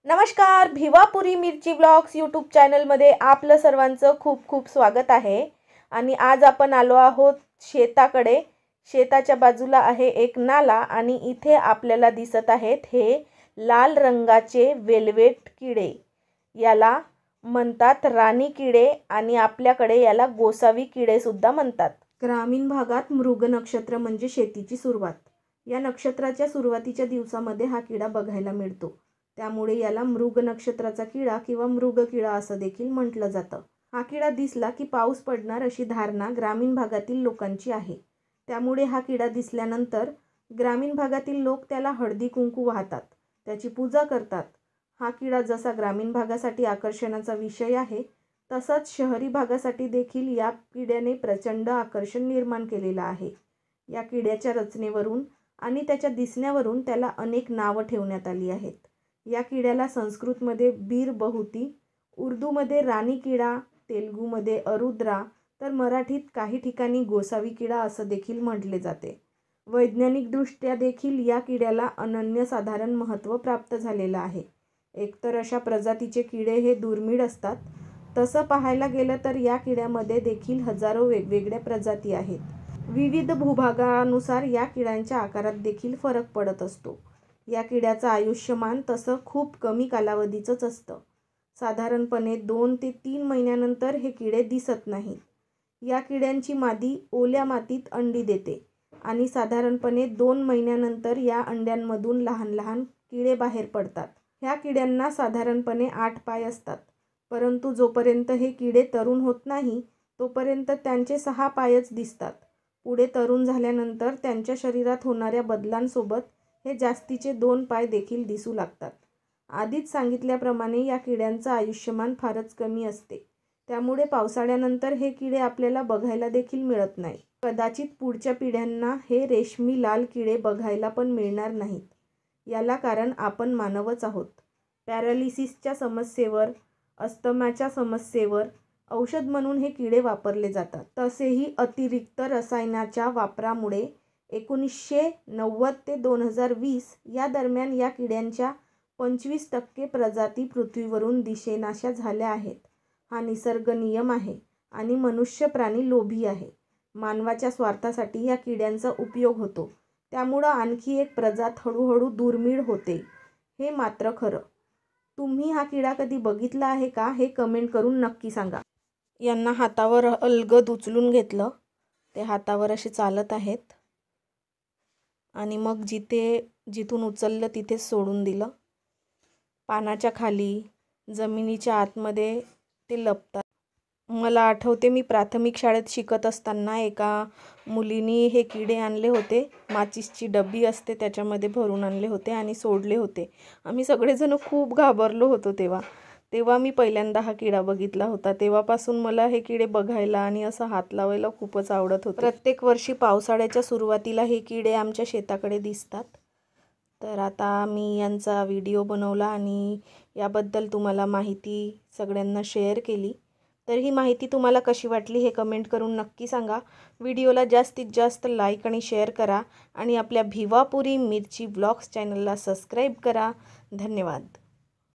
नमस्कार, भिवापुरी मिरची blogs YouTube चॅनलमध्ये आपलं सर्वांचं खूप खूप स्वागत आहे। आणि आज आपण आलो आहोत शेताकडे। शेताच्या बाजूला आहे एक नाला आणि इथे आपल्याला दिसत आहेत हे लाल रंगाचे वेल्वेट किडे। याला म्हणतात राणी किडे आणि आपल्याकडे याला गोसावी किडे सुद्धा म्हणतात। ग्रामीण भागात मृग नक्षत्र म्हणजे शेतीची सुरुवात। या नक्षत्राच्या सुरुवातीच्या दिवसामध्ये हा किडा बघायला मिळतो, त्यामुळे याला मृग नक्षत्राचा किडा किंवा मृग किडा असं देखील म्हटलं जातं। हा किडा दिसला की पाऊस पडणार अशी धारणा ग्रामीण भागातील लोकांची आहे। त्यामुळे हा किडा दिसल्यानंतर ग्रामीण भागातील लोक त्याला हळदी कुंकू वाहतात, त्याची पूजा करतात। हा किडा जसा ग्रामीण भागासाठी आकर्षणाचा विषय आहे, तसंच शहरी भागासाठी देखील या किड्याने प्रचंड आकर्षण निर्माण केलेलं आहे। या किड्याच्या रचनेवरून आणि त्याच्या दिसण्यावरून त्याला अनेक नावं ठेवण्यात आली आहेत। या किड्याला संस्कृतमध्ये बीर बहुती, उर्दूमध्ये राणी किडा, तेलुगूमध्ये अरुद्रा, तर मराठीत काही ठिकाणी गोसावी किडा असं देखील म्हटले जाते। वैज्ञानिकदृष्ट्या देखील या किड्याला अनन्यसाधारण महत्त्व प्राप्त झालेलं आहे। एकतर अशा प्रजातीचे किडे हे दुर्मिळ असतात, तसं पाहायला गेलं तर या किड्यामध्ये देखील हजारो वेगवेगळ्या प्रजाती आहेत। विविध भूभागानुसार या किड्यांच्या आकारात देखील फरक पडत असतो। या किड्याचं आयुष्यमान तसं खूप कमी कालावधीचंच असतं। साधारणपणे 2 ते 3 महिन्यानंतर हे किडे दिसत नाहीत। या किड्यांची मादी ओल्या मातीत अंडी देते आणि साधारणपणे 2 महिन्यानंतर या अंड्यांमधून लहान लहान किडे बाहेर पडतात। ह्या किड्यांना साधारणपणे 8 पाय असतात, परंतु जोपर्यंत हे किडे तरुण होत नाही तोपर्यंत त्यांचे 6 पायच दिसतात। पुढे तरुण झाल्यानंतर त्यांच्या शरीरात होणाऱ्या बदलांसोबत हे जास्तीचे 2 पाय देखील दिसू लागतात। आधीच सांगितल्याप्रमाणे या किड्यांचं आयुष्यमान फारच कमी असते, त्यामुळे पावसाळ्यानंतर हे किडे आपल्याला बघायला देखील मिळत नाही। कदाचित पुढच्या पिढ्यांना हे रेशमी लाल किडे बघायला पण मिळणार नाहीत। याला कारण आपण मानवच आहोत। पॅरालिसिसच्या समस्येवर, अस्थमाच्या समस्येवर औषध म्हणून हे किडे वापरले जातात। तसेही अतिरिक्त रसायनाच्या वापरामुळे 1990 ते 2020 या दरम्यान या किड्यांच्या 25% प्रजाती पृथ्वीवरून दिसेनाशा झाल्या आहेत। हा निसर्ग नियम आहे आणि मनुष्य प्राणी लोभी आहे। मानवाच्या स्वार्थासाठी या किड्यांचा उपयोग होतो, त्यामुळं आणखी एक प्रजात हळूहळू दुर्मिळ होते, हे मात्र खरं। तुम्ही हा किडा कधी बघितला आहे का, हे कमेंट करून नक्की सांगा। यांना हातावर अलगद उचलून घेतलं, ते हातावर असे चालत आहेत आणि मग जिथून उचललं तिथेच सोडून दिलं। पानाच्या खाली, जमिनीच्या आतमध्ये ते लपतात। मला आठवते, मी प्राथमिक शाळेत शिकत असताना एका मुलीने हे किडे आणले होते। माचीसची डबी असते त्याच्यामध्ये भरून आणले होते आणि सोडले होते। आम्ही सगळेजण खूप घाबरलो होतो तेव्हा मी पहिल्यांदा हा किडा बघितला होता। तेव्हापासून मला हे किडे बघायला आणि असं हात लावायला खूपच आवडत होतं। प्रत्येक वर्षी पावसाळ्याच्या सुरुवातीला हे किडे आमच्या शेताकडे दिसतात। तर आता मी यांचा व्हिडिओ बनवला आणि याबद्दल तुम्हाला माहिती सगळ्यांना शेअर केली। तर ही माहिती तुम्हाला कशी वाटली हे कमेंट करून नक्की सांगा। व्हिडिओला जास्तीत जास्त लाईक आणि शेअर करा आणि आपल्या भिवापुरी मिरची ब्लॉग्स चॅनलला सबस्क्राईब करा। धन्यवाद।